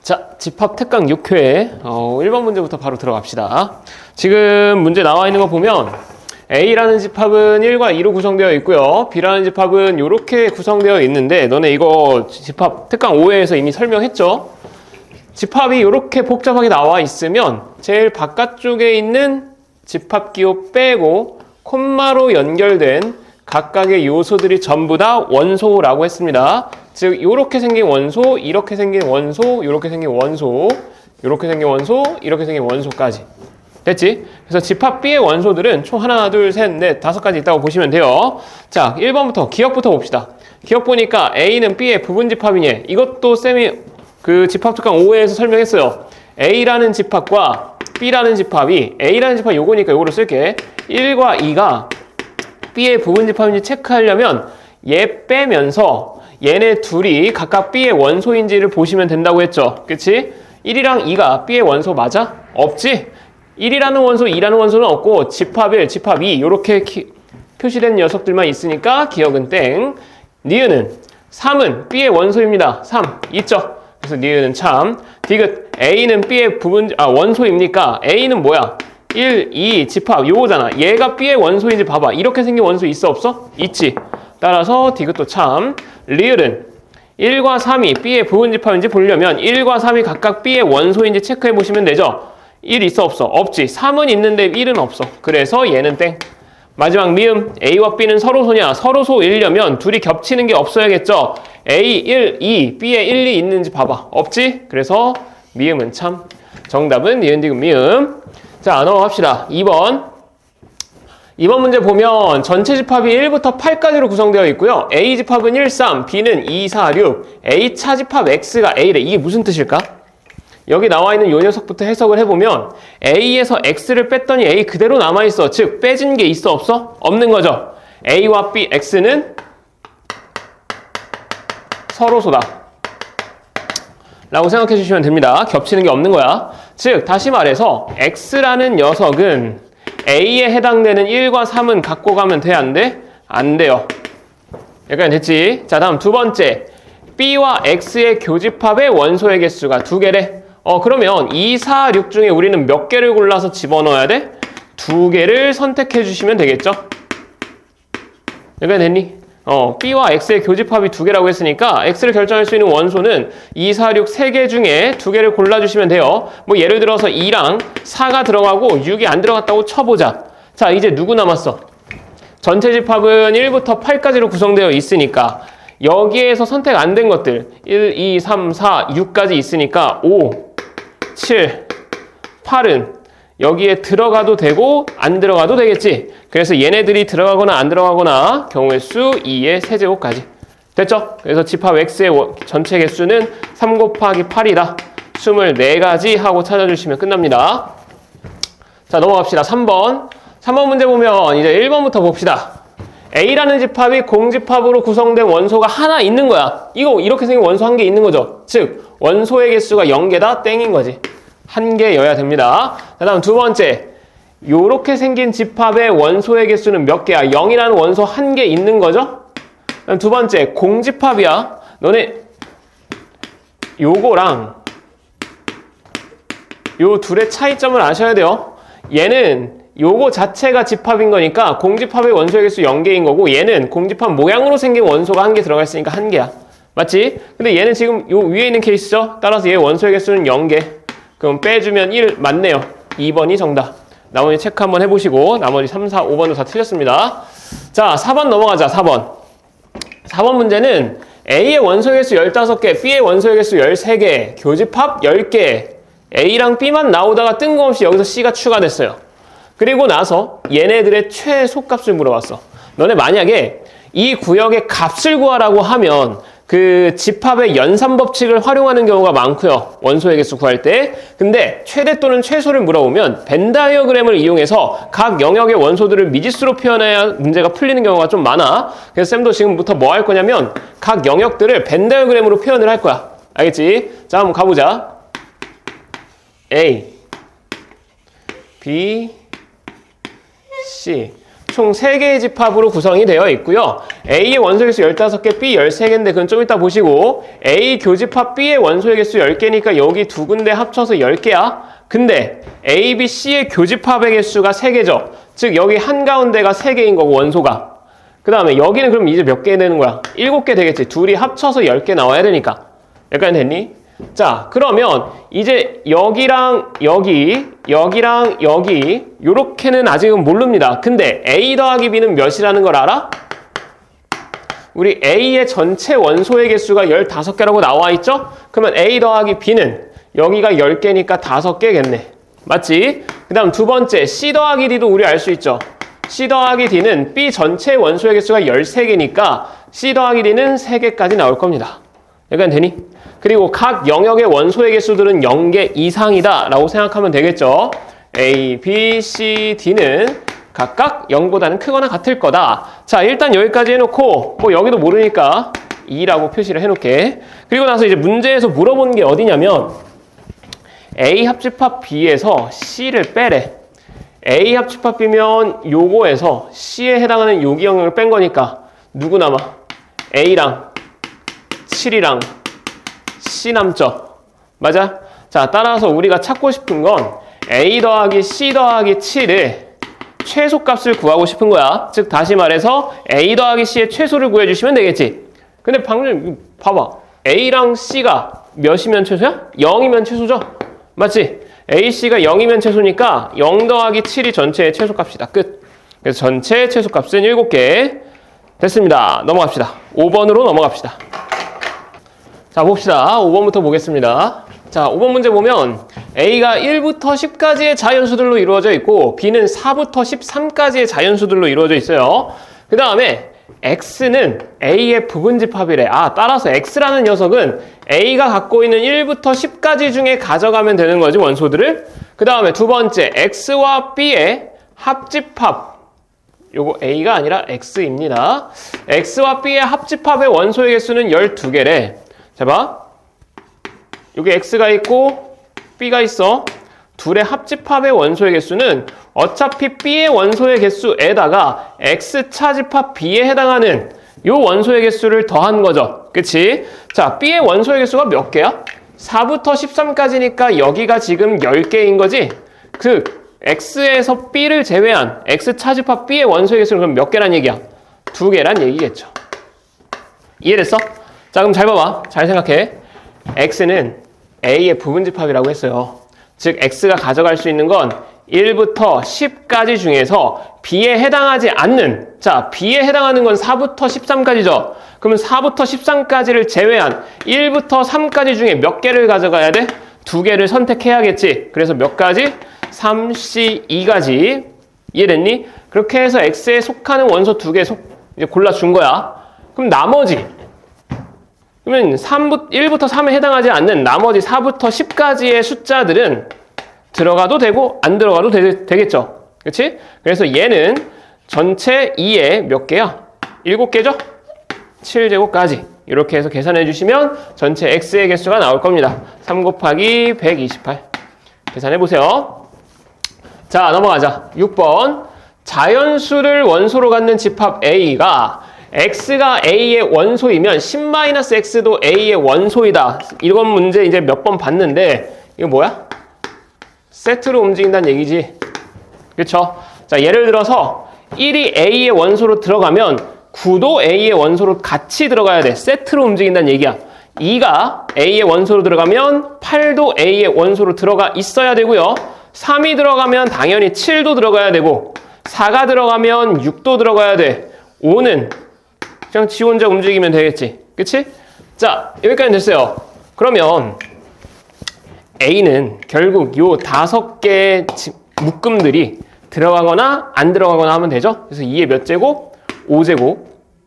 자, 집합 특강 6회 1번 문제부터 바로 들어갑시다. 지금 문제 나와 있는 거 보면 A라는 집합은 1과 2로 구성되어 있고요. B라는 집합은 이렇게 구성되어 있는데 너네 이거 집합 특강 5회에서 이미 설명했죠? 집합이 이렇게 복잡하게 나와 있으면 제일 바깥쪽에 있는 집합 기호 빼고 콤마로 연결된 각각의 요소들이 전부 다 원소라고 했습니다. 즉 이렇게 생긴 원소, 이렇게 생긴 원소, 이렇게 생긴 원소, 이렇게 생긴 원소, 이렇게 생긴 원소까지. 됐지? 그래서 집합 B의 원소들은 총 하나, 둘, 셋, 넷, 5가지 있다고 보시면 돼요. 자, 1번부터 기억부터 봅시다. 기억 보니까 A는 B의 부분 집합이니 이것도 쌤이 그 집합 특강 5회에서 설명했어요. A라는 집합과 B라는 집합이 A라는 집합 요거니까 요거를 쓸게. 1과 2가 B의 부분 집합인지 체크하려면 얘 빼면서 얘네 둘이 각각 B의 원소인지를 보시면 된다고 했죠. 그치? 1이랑 2가 B의 원소 맞아? 없지? 1이라는 원소, 2라는 원소는 없고 집합 1, 집합 2 이렇게 표시된 녀석들만 있으니까 기억은 땡. 니은은 3은 B의 원소입니다. 3 있죠? 그래서 니은은 참. 디귿 A는 B의 원소입니까? A는 뭐야? 1, 2 집합 요거잖아. 얘가 B의 원소인지 봐봐. 이렇게 생긴 원소 있어 없어? 있지. 따라서 디귿도 참. 리을은 1과 3이 B의 부분 집합인지 보려면 1과 3이 각각 B의 원소인지 체크해 보시면 되죠. 1 있어 없어? 없지. 3은 있는데 1은 없어. 그래서 얘는 땡. 마지막 미음 A와 B는 서로소냐? 서로소이려면 둘이 겹치는 게 없어야겠죠. A 1, 2, B에 1, 2 있는지 봐봐. 없지? 그래서 미음은 참. 정답은 니은 디귿 미음. 자, 넘어갑시다. 2번 문제 보면 전체 집합이 1부터 8까지로 구성되어 있고요. A 집합은 1, 3, B는 2, 4, 6, A 차 집합 X가 A래. 이게 무슨 뜻일까? 여기 나와 있는 요 녀석부터 해석을 해보면 A에서 X를 뺐더니 A 그대로 남아있어. 즉 빼진 게 있어 없어? 없는 거죠. A와 B, X는 서로소다 라고 생각해 주시면 됩니다. 겹치는 게 없는 거야. 즉 다시 말해서 X라는 녀석은 A에 해당되는 1과 3은 갖고 가면 돼? 안 돼? 안 돼요. 여기까지 됐지? 자, 다음 두 번째. B와 X의 교집합의 원소의 개수가 2개래. 그러면 2, 4, 6 중에 우리는 몇 개를 골라서 집어넣어야 돼? 2개를 선택해 주시면 되겠죠? 여기까지 됐니? B와 X의 교집합이 2개라고 했으니까 X를 결정할 수 있는 원소는 2, 4, 6 3개 중에 2개를 골라주시면 돼요. 뭐 예를 들어서 2랑 4가 들어가고 6이 안 들어갔다고 쳐보자. 자, 이제 누구 남았어? 전체 집합은 1부터 8까지로 구성되어 있으니까 여기에서 선택 안 된 것들 1, 2, 3, 4, 6까지 있으니까 5, 7, 8은 여기에 들어가도 되고 안 들어가도 되겠지. 그래서 얘네들이 들어가거나 안 들어가거나 경우의 수 2의 세제곱까지. 됐죠? 그래서 집합 X의 전체 개수는 3 곱하기 8이다. 24가지 하고 찾아주시면 끝납니다. 자, 넘어갑시다. 3번 문제 보면 이제 1번부터 봅시다. A라는 집합이 공집합으로 구성된 원소가 하나 있는 거야. 이거 이렇게 생긴 원소 한 개 있는 거죠. 즉 원소의 개수가 0개다 땡인 거지. 한 개여야 됩니다. 그 다음 두 번째. 요렇게 생긴 집합의 원소의 개수는 몇 개야? 0이라는 원소 한 개 있는 거죠? 그다음 두 번째. 공집합이야. 너네 요거랑 요 둘의 차이점을 아셔야 돼요. 얘는 요거 자체가 집합인 거니까 공집합의 원소의 개수 0개인 거고 얘는 공집합 모양으로 생긴 원소가 한 개 들어가 있으니까 한 개야. 맞지? 근데 얘는 지금 요 위에 있는 케이스죠? 따라서 얘 원소의 개수는 0개. 그럼 빼주면 1 맞네요. 2번이 정답. 나머지 체크 한번 해보시고 나머지 3, 4, 5번도 다 틀렸습니다. 자, 4번 넘어가자. 4번 문제는 A의 원소의 개수 15개, B의 원소의 개수 13개, 교집합 10개, A랑 B만 나오다가 뜬금없이 여기서 C가 추가됐어요. 그리고 나서 얘네들의 최소값을 물어봤어. 너네 만약에 이 구역의 값을 구하라고 하면 그 집합의 연산 법칙을 활용하는 경우가 많고요. 원소의 개수 구할 때. 근데 최대 또는 최소를 물어보면 벤 다이어그램을 이용해서 각 영역의 원소들을 미지수로 표현해야 문제가 풀리는 경우가 좀 많아. 그래서 쌤도 지금부터 뭐 할 거냐면 각 영역들을 벤 다이어그램으로 표현을 할 거야. 알겠지? 자, 한번 가보자. A, B, C 총 3개의 집합으로 구성이 되어 있고요. A의 원소의 개수 15개, B 13개인데 그건 좀 이따 보시고 A 교집합 B의 원소의 개수 10개니까 여기 두 군데 합쳐서 10개야. 근데 A, B, C의 교집합의 개수가 3개죠. 즉 여기 한가운데가 3개인 거고 원소가. 그 다음에 여기는 그럼 이제 몇 개 되는 거야? 7개 되겠지. 둘이 합쳐서 10개 나와야 되니까. 여기까지 됐니? 자, 그러면 이제 여기랑 여기, 여기랑 여기 요렇게는 아직은 모릅니다. 근데 A 더하기 B는 몇이라는 걸 알아? 우리 A의 전체 원소의 개수가 15개라고 나와 있죠? 그러면 A 더하기 B는 여기가 10개니까 5개겠네. 맞지? 그 다음 두 번째 C 더하기 D도 우리 알 수 있죠? C 더하기 D는 B 전체 원소의 개수가 13개니까 C 더하기 D는 3개까지 나올 겁니다. 여기까지 되니? 그리고 각 영역의 원소의 개수들은 0개 이상이다 라고 생각하면 되겠죠. A, B, C, D는 각각 0보다는 크거나 같을 거다. 자, 일단 여기까지 해놓고 뭐 여기도 모르니까 2라고 표시를 해놓게. 그리고 나서 이제 문제에서 물어보는 게 어디냐면 A 합집합 B에서 C를 빼래. A 합집합 B면 요거에서 C에 해당하는 여기 영역을 뺀 거니까 누구 남아? A랑 7이랑 C 남죠? 맞아? 자, 따라서 우리가 찾고 싶은 건 A 더하기 C 더하기 7의 최소값을 구하고 싶은 거야. 즉 다시 말해서 A 더하기 C의 최소를 구해주시면 되겠지. 근데 방금 봐봐. A랑 C가 몇이면 최소야? 0이면 최소죠? 맞지? A, C가 0이면 최소니까 0 더하기 7이 전체의 최소값이다. 끝. 그래서 전체 최소값은 7개. 됐습니다. 넘어갑시다. 5번으로 넘어갑시다. 자, 봅시다. 5번부터 보겠습니다. 자, 5번 문제 보면 A가 1부터 10까지의 자연수들로 이루어져 있고 B는 4부터 13까지의 자연수들로 이루어져 있어요. 그 다음에 X는 A의 부분집합이래. 아, 따라서 X라는 녀석은 A가 갖고 있는 1부터 10까지 중에 가져가면 되는 거지, 원소들을. 그 다음에 두 번째, X와 B의 합집합. 요거 A가 아니라 X입니다. X와 B의 합집합의 원소의 개수는 12개래. 자, 봐. 여기 X가 있고 B가 있어. 둘의 합집합의 원소의 개수는 어차피 B의 원소의 개수에다가 X 차집합 B에 해당하는 요 원소의 개수를 더한 거죠. 그치? 자, B의 원소의 개수가 몇 개야? 4부터 13까지니까 여기가 지금 10개인 거지? 그 X에서 B를 제외한 X 차집합 B의 원소의 개수는 그럼 몇 개란 얘기야? 2개란 얘기겠죠. 이해됐어? 자, 그럼 잘 봐봐. 잘 생각해. X는 A의 부분집합이라고 했어요. 즉 X가 가져갈 수 있는 건 1부터 10까지 중에서 B에 해당하지 않는, 자, B에 해당하는 건 4부터 13까지죠. 그러면 4부터 13까지를 제외한 1부터 3까지 중에 몇 개를 가져가야 돼? 2개를 선택해야겠지. 그래서 몇 가지? 3, C, 2가지. 이해됐니? 그렇게 해서 X에 속하는 원소 2개 이제 골라준 거야. 그럼 나머지, 그러면 1부터 3에 해당하지 않는 나머지 4부터 10까지의 숫자들은 들어가도 되고 안 들어가도 되겠죠. 그렇지? 그래서 얘는 전체 2에 몇 개야? 7개죠? 7제곱까지 이렇게 해서 계산해 주시면 전체 X의 개수가 나올 겁니다. 3 곱하기 128 계산해 보세요. 자, 넘어가자. 6번. 자연수를 원소로 갖는 집합 A가 X가 A의 원소이면 10-X도 A의 원소이다. 이건 문제 이제 몇 번 봤는데 이거 뭐야? 세트로 움직인다는 얘기지. 그쵸? 자, 예를 들어서 1이 A의 원소로 들어가면 9도 A의 원소로 같이 들어가야 돼. 세트로 움직인다는 얘기야. 2가 A의 원소로 들어가면 8도 A의 원소로 들어가 있어야 되고요. 3이 들어가면 당연히 7도 들어가야 되고 4가 들어가면 6도 들어가야 돼. 5는 그냥 지 혼자 움직이면 되겠지. 그치? 자, 여기까지 됐어요. 그러면 A는 결국 요 5개의 묶음들이 들어가거나 안 들어가거나 하면 되죠? 그래서 2의 몇 제곱? 5제곱.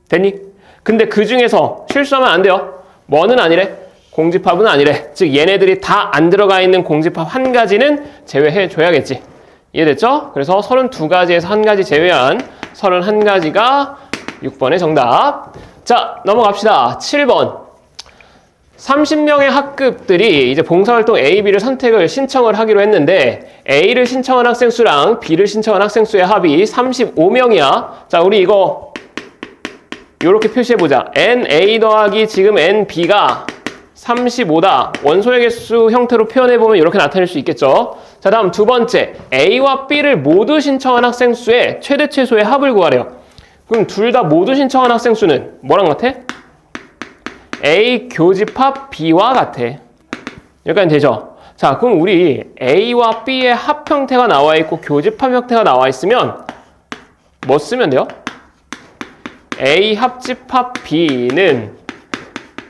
됐니? 근데 그 중에서 실수하면 안 돼요. 뭐는 아니래? 공집합은 아니래. 즉 얘네들이 다 안 들어가 있는 공집합 한 가지는 제외해 줘야겠지. 이해됐죠? 그래서 32가지에서 한 가지 제외한 31가지가 6번의 정답. 자, 넘어갑시다. 7번. 30명의 학급들이 이제 봉사활동 A, B를 선택을 신청을 하기로 했는데 A를 신청한 학생 수랑 B를 신청한 학생 수의 합이 35명이야. 자, 우리 이거 이렇게 표시해보자. NA 더하기 지금 NB가 35다. 원소의 개수 형태로 표현해보면 이렇게 나타낼 수 있겠죠. 자, 다음 두 번째. A와 B를 모두 신청한 학생 수의 최대 최소의 합을 구하래요. 그럼 둘 다 모두 신청한 학생 수는 뭐랑 같아? A 교집합 B와 같아. 여기까지 되죠? 자, 그럼 우리 A와 B의 합 형태가 나와 있고 교집합 형태가 나와 있으면 뭐 쓰면 돼요? A 합집합 B는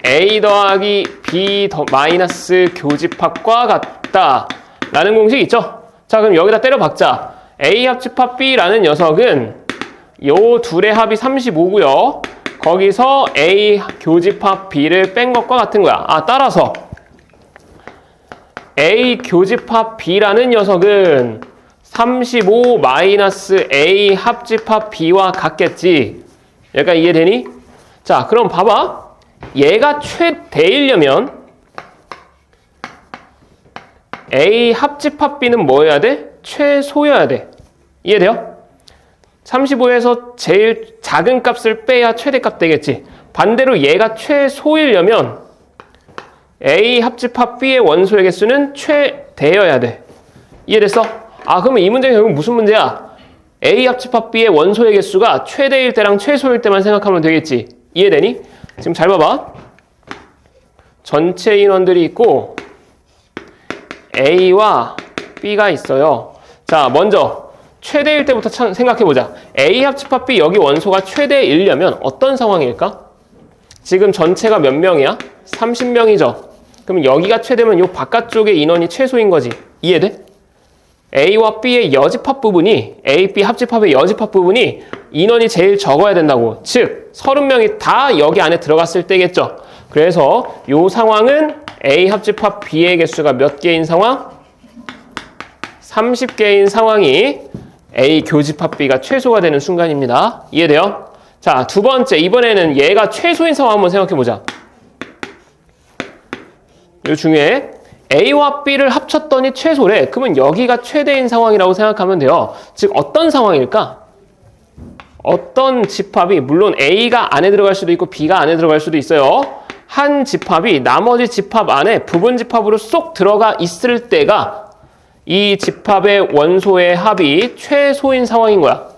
A 더하기 B 더 마이너스 교집합과 같다 라는 공식이 있죠? 자, 그럼 여기다 때려 박자. A 합집합 B라는 녀석은 요 둘의 합이 35고요. 거기서 A 교집합 B를 뺀 것과 같은 거야. 따라서 A 교집합 B라는 녀석은 35 마이너스 A 합집합 B와 같겠지. 여기까지 이해되니? 자, 그럼 봐봐. 얘가 최대이려면 A 합집합 B는 뭐여야 돼? 최소여야 돼. 이해돼요? 35에서 제일 작은 값을 빼야 최대값 되겠지. 반대로 얘가 최소이려면 A 합집합 B의 원소의 개수는 최대여야 돼. 이해됐어? 그러면 이 문제가 결국 무슨 문제야? A 합집합 B의 원소의 개수가 최대일 때랑 최소일 때만 생각하면 되겠지. 이해되니? 지금 잘 봐봐. 전체 인원들이 있고 A와 B가 있어요. 자, 먼저 최대일 때부터 생각해보자. A 합집합 B 여기 원소가 최대이려면 어떤 상황일까? 지금 전체가 몇 명이야? 30명이죠. 그럼 여기가 최대면 요 바깥쪽의 인원이 최소인 거지. 이해돼? A와 B의 여집합 부분이 A, B 합집합의 여집합 부분이 인원이 제일 적어야 된다고. 즉 30명이 다 여기 안에 들어갔을 때겠죠. 그래서 요 상황은 A 합집합 B의 개수가 몇 개인 상황? 30개인 상황이 A 교집합 B가 최소가 되는 순간입니다. 이해돼요? 자, 두 번째. 이번에는 얘가 최소인 상황 한번 생각해보자. 요 중에 A와 B를 합쳤더니 최소래. 그러면 여기가 최대인 상황이라고 생각하면 돼요. 즉 어떤 상황일까? 어떤 집합이, 물론 A가 안에 들어갈 수도 있고 B가 안에 들어갈 수도 있어요. 한 집합이 나머지 집합 안에 부분 집합으로 쏙 들어가 있을 때가 이 집합의 원소의 합이 최소인 상황인 거야.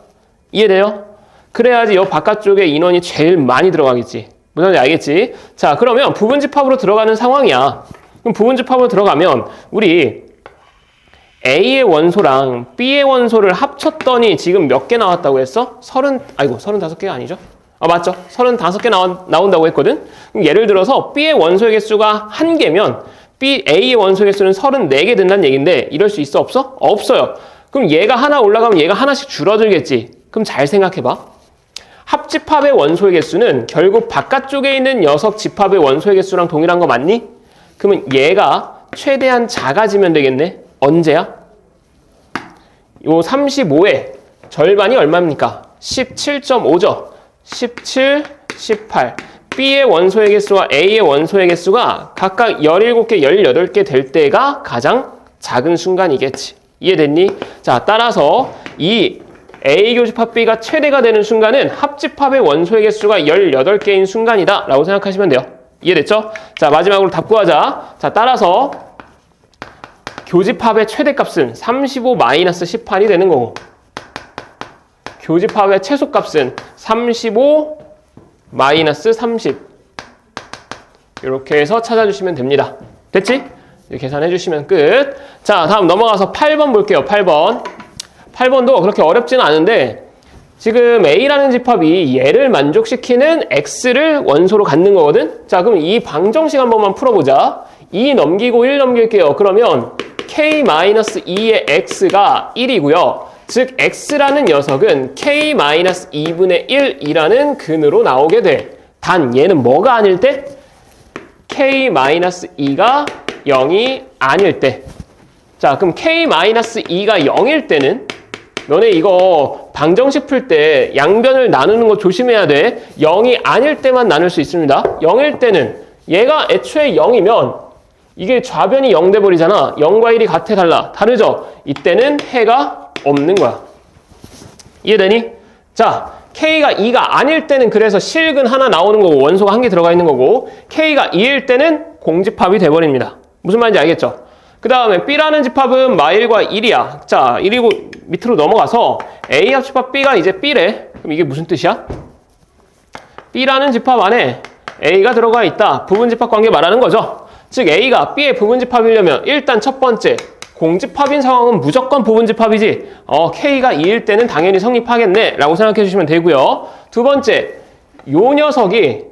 이해돼요? 그래야지 이 바깥쪽에 인원이 제일 많이 들어가겠지. 무슨 말인지 알겠지? 자, 그러면 부분 집합으로 들어가는 상황이야. 그럼 부분 집합으로 들어가면 우리 A의 원소랑 B의 원소를 합쳤더니 지금 몇 개 나왔다고 했어? 35개가 아니죠? 맞죠? 35개 나온다고 했거든? 그럼 예를 들어서 B의 원소의 개수가 1개면 A의 원소의 개수는 34개 된다는 얘기인데 이럴 수 있어? 없어? 없어요. 그럼 얘가 하나 올라가면 얘가 하나씩 줄어들겠지. 그럼 잘 생각해봐. 합집합의 원소의 개수는 결국 바깥쪽에 있는 녀석 집합의 원소의 개수랑 동일한 거 맞니? 그러면 얘가 최대한 작아지면 되겠네. 언제야? 요 35의 절반이 얼마입니까? 17.5죠. 17, 18. B의 원소의 개수와 A의 원소의 개수가 각각 17개, 18개 될 때가 가장 작은 순간이겠지. 이해됐니? 자, 따라서 이 A 교집합 B가 최대가 되는 순간은 합집합의 원소의 개수가 18개인 순간이다 라고 생각하시면 돼요. 이해됐죠? 자, 마지막으로 답 구하자. 자, 따라서 교집합의 최대값은 35-18이 되는 거고 교집합의 최소값은 35-30 이렇게 해서 찾아주시면 됩니다. 됐지? 이렇게 계산해 주시면 끝. 자, 다음 넘어가서 8번 볼게요. 8번도 그렇게 어렵지는 않은데 지금 A라는 집합이 얘를 만족시키는 X를 원소로 갖는 거거든? 자, 그럼 이 방정식 한 번만 풀어보자. 2 넘기고 1 넘길게요. 그러면 K-2의 X가 1이고요. 즉 X라는 녀석은 K-2분의 1이라는 근으로 나오게 돼. 단 얘는 뭐가 아닐 때? K-2가 0이 아닐 때. 자, 그럼 K-2가 0일 때는 너네 이거 방정식 풀 때 양변을 나누는 거 조심해야 돼. 0이 아닐 때만 나눌 수 있습니다. 0일 때는 얘가 애초에 0이면 이게 좌변이 0 돼버리잖아. 0과 1이 같아 달라. 다르죠? 이때는 해가 없는 거야. 이해되니? 자, K가 2가 아닐 때는 그래서 실근 하나 나오는 거고 원소가 한 개 들어가 있는 거고 K가 2일 때는 공집합이 돼버립니다. 무슨 말인지 알겠죠? 그 다음에 B라는 집합은 마일과 1이야. 자, 1이고 밑으로 넘어가서 A 합집합 B가 이제 B래. 그럼 이게 무슨 뜻이야? B라는 집합 안에 A가 들어가 있다. 부분집합 관계 말하는 거죠. 즉 A가 B의 부분집합이려면 일단 첫 번째 공집합인 상황은 무조건 부분집합이지. K가 2일 때는 당연히 성립하겠네 라고 생각해 주시면 되고요. 두 번째, 요 녀석이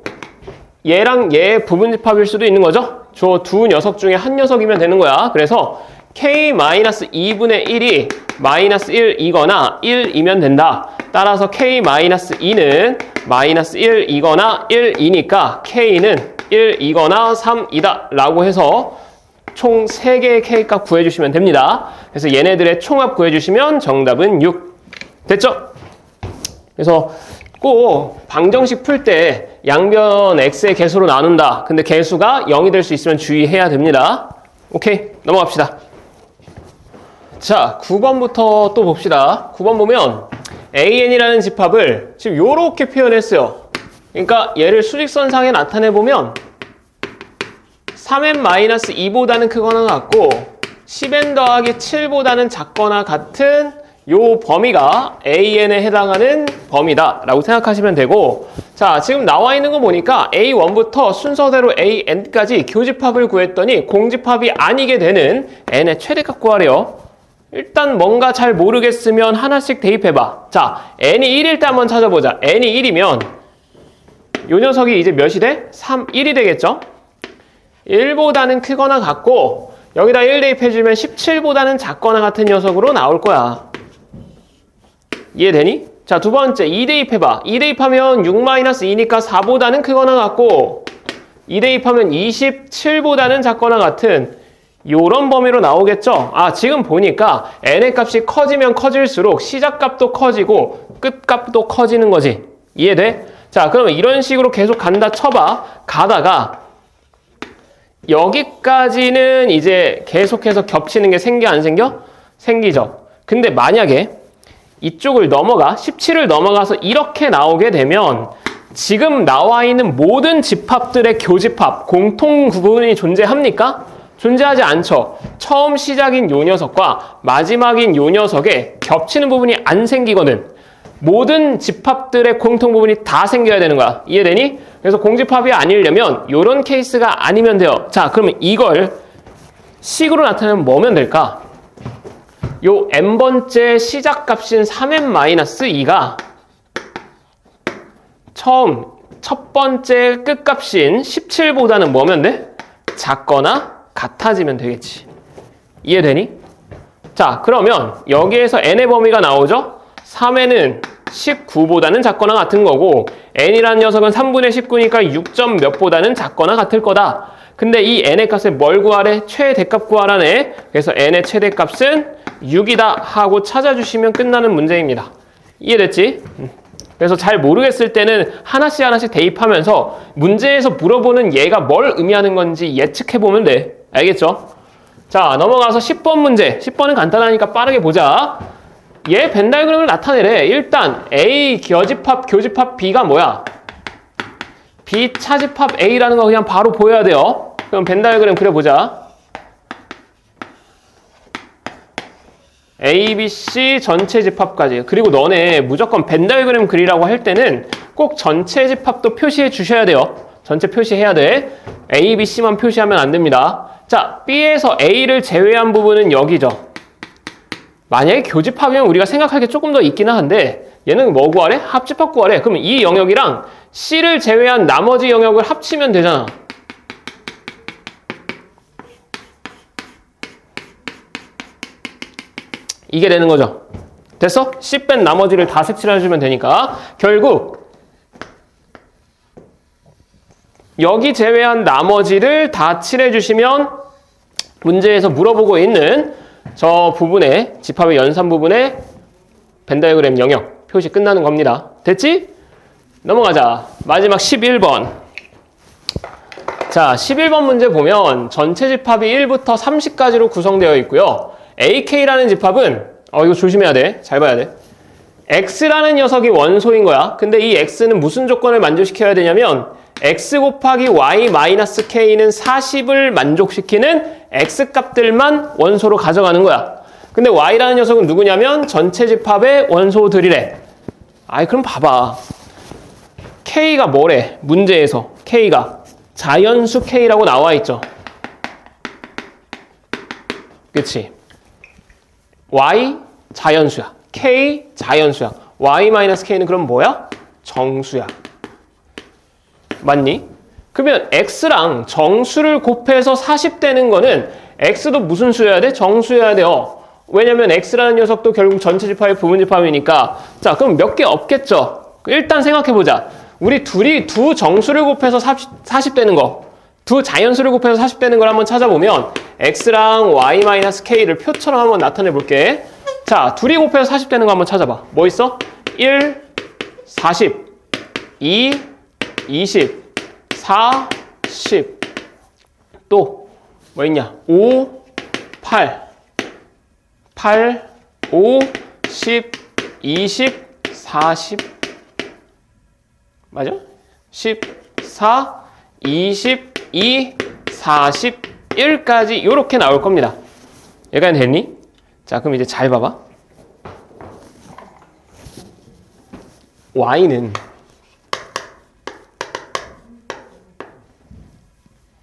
얘랑 얘 부분집합일 수도 있는 거죠. 저 두 녀석 중에 한 녀석이면 되는 거야. 그래서 K-2분의 1이 마이너스 1이거나 1이면 된다. 따라서 K-2는 마이너스 1이거나 1이니까 K는 1이거나 3이다 라고 해서 총 3개의 K값 구해주시면 됩니다. 그래서 얘네들의 총합 구해주시면 정답은 6. 됐죠? 그래서 꼭 방정식 풀 때 양변 x의 개수로 나눈다. 근데 개수가 0이 될 수 있으면 주의해야 됩니다. 오케이, 넘어갑시다. 자, 9번부터 또 봅시다. 9번 보면 AN이라는 집합을 지금 요렇게 표현했어요. 그러니까 얘를 수직선상에 나타내보면 3n-2보다는 크거나 같고 10n 더하기 7보다는 작거나 같은 요 범위가 AN에 해당하는 범위다 라고 생각하시면 되고, 자, 지금 나와 있는 거 보니까 A1부터 순서대로 AN까지 교집합을 구했더니 공집합이 아니게 되는 N의 최대값 구하래요. 일단 뭔가 잘 모르겠으면 하나씩 대입해봐. 자, N이 1일 때 한번 찾아보자. N이 1이면 요 녀석이 이제 몇이 돼? 3, 1이 되겠죠? 1보다는 크거나 같고 여기다 1 대입해주면 17보다는 작거나 같은 녀석으로 나올 거야. 이해되니? 자, 두 번째 2 대입해봐. 2 대입하면 6-2니까 4보다는 크거나 같고 2 대입하면 27보다는 작거나 같은 요런 범위로 나오겠죠? 아, 지금 보니까 n의 값이 커지면 커질수록 시작값도 커지고 끝값도 커지는 거지. 이해돼? 자, 그러면 이런 식으로 계속 간다 쳐봐. 가다가 여기까지는 이제 계속해서 겹치는 게 생겨 안 생겨? 생기죠. 근데 만약에 이쪽을 넘어가 17을 넘어가서 이렇게 나오게 되면 지금 나와 있는 모든 집합들의 교집합 공통 부분이 존재합니까? 존재하지 않죠. 처음 시작인 요 녀석과 마지막인 요 녀석에 겹치는 부분이 안 생기거든. 모든 집합들의 공통 부분이 다 생겨야 되는 거야. 이해되니? 그래서 공집합이 아니려면 이런 케이스가 아니면 돼요. 자, 그러면 이걸 식으로 나타내면 뭐면 될까? 요 n번째 시작값인 3n-2가 처음 첫 번째 끝값인 17보다는 뭐면 돼? 작거나 같아지면 되겠지. 이해되니? 자, 그러면 여기에서 n의 범위가 나오죠? 3n은 19보다는 작거나 같은 거고 n이라는 녀석은 3분의 19니까 6점 몇보다는 작거나 같을 거다. 근데 이 n의 값을 뭘 구하래? 최대값 구하라네. 그래서 n의 최대값은 6이다 하고 찾아주시면 끝나는 문제입니다. 이해됐지? 그래서 잘 모르겠을 때는 하나씩 대입하면서 문제에서 물어보는 얘가 뭘 의미하는 건지 예측해보면 돼. 알겠죠? 자, 넘어가서 10번 문제. 10번은 간단하니까 빠르게 보자. 얘 벤 다이어그램을 나타내래. 일단 A 교집합 B가 뭐야? B 차집합 A라는 거 그냥 바로 보여야 돼요. 그럼 벤 다이어그램 그려보자. A, B, C 전체 집합까지. 그리고 너네 무조건 벤 다이어그램 그리라고 할 때는 꼭 전체 집합도 표시해 주셔야 돼요. 전체 표시해야 돼. A, B, C만 표시하면 안 됩니다. 자, B에서 A를 제외한 부분은 여기죠. 만약에 교집합이면 우리가 생각할 게 조금 더 있기는 한데 얘는 뭐 구하래? 합집합 구하래. 그러면 이 영역이랑 C를 제외한 나머지 영역을 합치면 되잖아. 이게 되는 거죠. 됐어? C 뺀 나머지를 다 색칠해주면 되니까 결국 여기 제외한 나머지를 다 칠해주시면 문제에서 물어보고 있는 저 부분에 집합의 연산 부분에 벤 다이어그램 영역 표시 끝나는 겁니다. 됐지? 넘어가자. 마지막 11번. 자, 11번 문제 보면 전체 집합이 1부터 30까지로 구성되어 있고요. AK라는 집합은 이거 조심해야 돼. 잘 봐야 돼. x라는 녀석이 원소인 거야. 근데 이 x는 무슨 조건을 만족시켜야 되냐면 x 곱하기 y 마이너스 k는 40을 만족시키는 x 값들만 원소로 가져가는 거야. 근데 y라는 녀석은 누구냐면 전체 집합의 원소들이래. 아이 그럼 봐봐. k가 뭐래? 문제에서 k가 자연수 k라고 나와 있죠. 그치? y 자연수야. k 자연수야. y-k는 그럼 뭐야? 정수야. 맞니? 그러면 x랑 정수를 곱해서 40 되는 거는 x도 무슨 수여야 돼? 정수여야 돼요. 왜냐면 x라는 녀석도 결국 전체 집합의 부분 집합이니까. 자, 그럼 몇 개 없겠죠? 일단 생각해보자. 우리 둘이 두 정수를 곱해서 40 되는 거, 두 자연수를 곱해서 40 되는 걸 한번 찾아보면 x랑 y-k를 표처럼 한번 나타내 볼게. 자, 둘이 곱해서 40 되는 거 한번 찾아봐. 뭐 있어? 1, 40, 2, 20, 4, 10. 또 뭐 있냐? 5, 8, 8, 5, 10, 20, 40. 맞아? 14, 22, 41까지 이렇게 나올 겁니다. 여기까지 됐니? 자, 그럼 이제 잘 봐봐. y는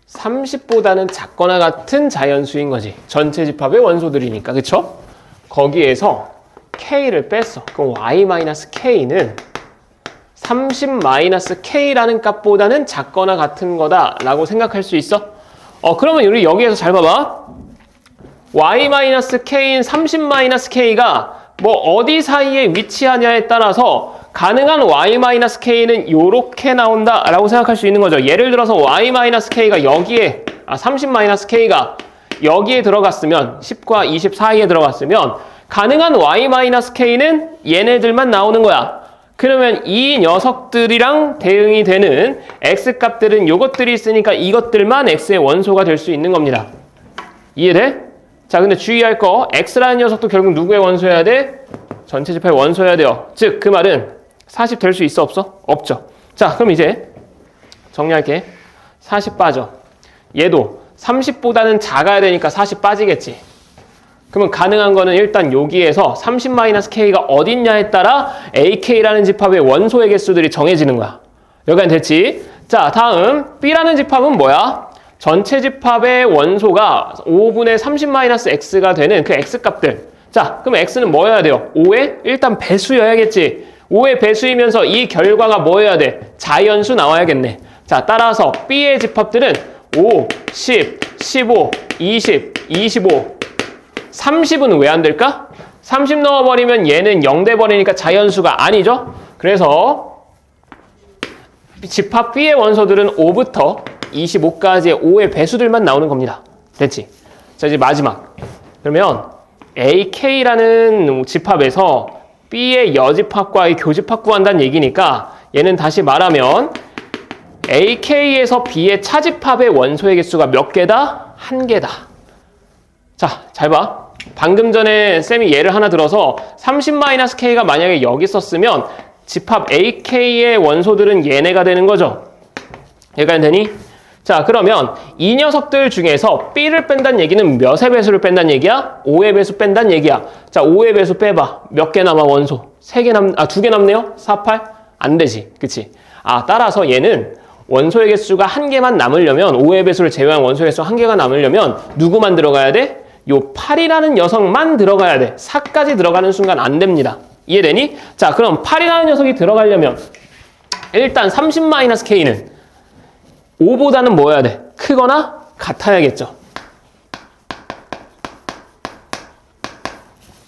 30보다는 작거나 같은 자연수인 거지. 전체 집합의 원소들이니까. 그쵸? 거기에서 k를 뺐어. 그럼 y-k는 30-k라는 값보다는 작거나 같은 거다라고 생각할 수 있어? 그러면 우리 여기에서 잘 봐봐. y-k인 30-k가 뭐 어디 사이에 위치하냐에 따라서 가능한 y-k는 이렇게 나온다라고 생각할 수 있는 거죠. 예를 들어서 y-k가 여기에 30-k가 여기에 들어갔으면 10과 20 사이에 들어갔으면 가능한 y-k는 얘네들만 나오는 거야. 그러면 이 녀석들이랑 대응이 되는 x값들은 요것들이 있으니까 이것들만 x의 원소가 될 수 있는 겁니다. 이해돼? 자, 근데 주의할 거 x라는 녀석도 결국 누구의 원소여야 돼? 전체 집합의 원소여야 돼요. 즉, 그 말은 40 될 수 있어 없어? 없죠. 자, 그럼 이제 정리할게. 40 빠져. 얘도 30보다는 작아야 되니까 40 빠지겠지. 그러면 가능한 거는 일단 여기에서 30-k가 어딨냐에 따라 ak라는 집합의 원소의 개수들이 정해지는 거야. 여기까지 됐지? 자, 다음 b라는 집합은 뭐야? 전체 집합의 원소가 5분의 30-x가 되는 그 x값들. 자, 그럼 x는 뭐여야 돼요? 5의 일단 배수여야겠지. 5의 배수이면서 이 결과가 뭐여야 돼? 자연수 나와야겠네. 자, 따라서 b의 집합들은 5, 10, 15, 20, 25, 30은 왜 안 될까? 30 넣어버리면 얘는 0 돼버리니까 자연수가 아니죠? 그래서 집합 B의 원소들은 5부터 25까지의 5의 배수들만 나오는 겁니다. 됐지? 자, 이제 마지막. 그러면 AK라는 집합에서 B의 여집합과의 교집합 구한다는 얘기니까 얘는 다시 말하면 AK에서 B의 차집합의 원소의 개수가 몇 개다? 1개다. 자, 잘 봐. 방금 전에 쌤이 예를 하나 들어서 30-k가 만약에 여기 있었으면 집합 AK의 원소들은 얘네가 되는 거죠. 여기까지 되니? 자, 그러면 이 녀석들 중에서 B를 뺀다는 얘기는 몇의 배수를 뺀다는 얘기야? 5의 배수 뺀다는 얘기야. 자, 5의 배수 빼봐. 몇 개 남아 원소? 2개 남네요? 4, 8? 안 되지. 그치? 따라서 얘는 원소의 개수가 1개만 남으려면 5의 배수를 제외한 원소의 개수 1개가 남으려면 누구만 들어가야 돼? 요 8이라는 녀석만 들어가야 돼. 4까지 들어가는 순간 안 됩니다. 이해되니? 자, 그럼 8이라는 녀석이 들어가려면 일단 30-k는 5보다는 뭐여야 돼? 크거나 같아야겠죠.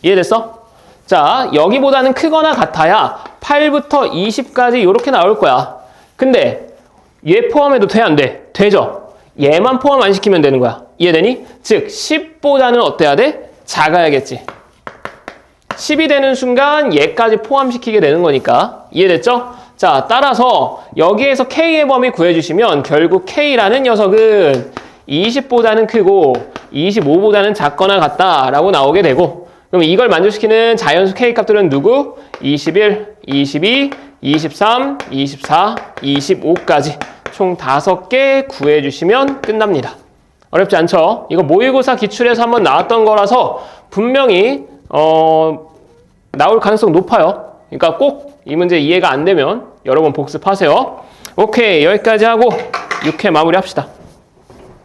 이해됐어? 자, 여기보다는 크거나 같아야 8부터 20까지 이렇게 나올 거야. 근데 얘 포함해도 돼, 안 돼? 되죠? 얘만 포함 안 시키면 되는 거야. 이해되니? 즉 10보다는 어때야 돼? 작아야겠지. 10이 되는 순간 얘까지 포함시키게 되는 거니까. 이해됐죠? 자, 따라서 여기에서 K의 범위 구해주시면 결국 K라는 녀석은 20보다는 크고 25보다는 작거나 같다라고 나오게 되고, 그럼 이걸 만족시키는 자연수 K 값들은 누구? 21, 22, 23, 24, 25까지 총 5개 구해주시면 끝납니다. 어렵지 않죠? 이거 모의고사 기출에서 한번 나왔던 거라서 분명히 나올 가능성 높아요. 그러니까 꼭 이 문제 이해가 안 되면 여러 번 복습하세요. 오케이, 여기까지 하고 6회 마무리합시다.